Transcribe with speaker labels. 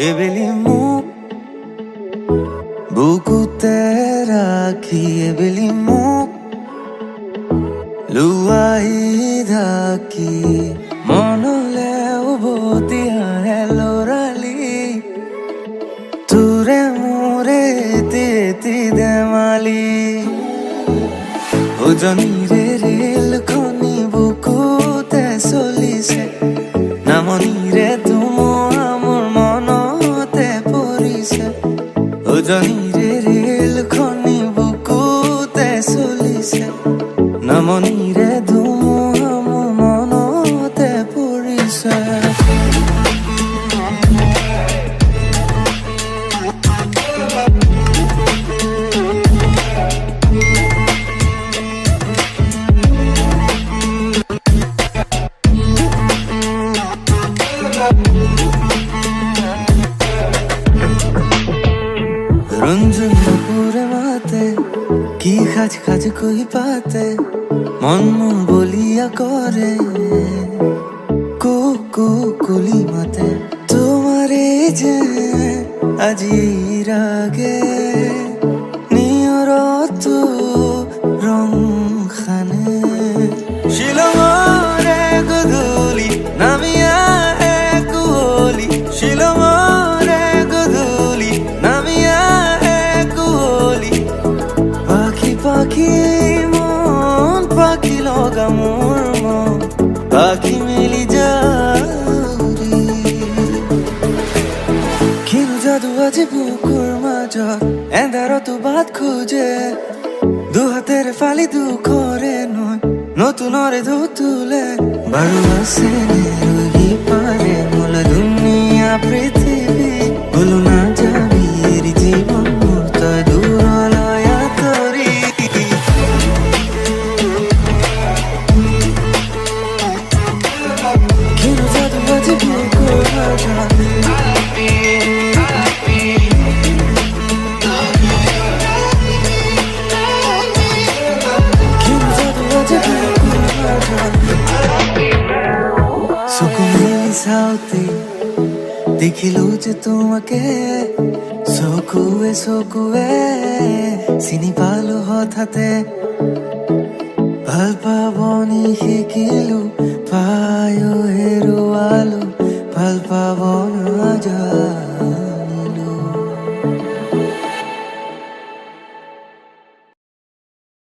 Speaker 1: এবেলি মোক বুকুতে ৰাখি এবেলি মোক লুৱাই ঢাকি মনলে উভতি আহে লৰালি তোৰে মোৰে এটি ধেমালি উজনিৰে ৰেলখনি বুকুতে চলিছে নামনিৰে ধুমুহা মোৰ মনতে পৰিছে উজনিৰে ৰেলখনি বুকুতে চলিছে নামনিৰে ধুমুহা মোৰ মনতে পৰিছে রঞ্জন দুপুরে মাতে কি খাজ খাজ কই পাতে মন মন বলিয়া করে কুকু কুলি মাতে তোমারে যে আজি রাগে নিয়রত রং খানে শিলমরে গধূলি নামিয়া কুলি শিলমরে গধূলি নামিয়া কুলি পাখি পাখি মন পাখি লগা মোর মন পাখি মিলি যাওরি কিনো জাদু আজি বুকুৰ মাজত এন্ধাৰত বাট খোজে দুহাতেৰে ফালি দুখৰে নয় নতুনৰে ধুতুলে বাৰু আছে ৰহি পাৰে মোল দুনিয়া পৃথিৱী বলো না যাবি এৰি জীৱন মোৰ তই দূৰলৈ আঁতৰি কিনো যাদু আজি বুকুৰ মাজত চাওতে দেখিলো যে তোমাকে চকুৱে চকুৱে চিনি পালো হঠাতে ভাল পাবনি শিকিলো পায়ো হেৰুৱালো ভাল পাব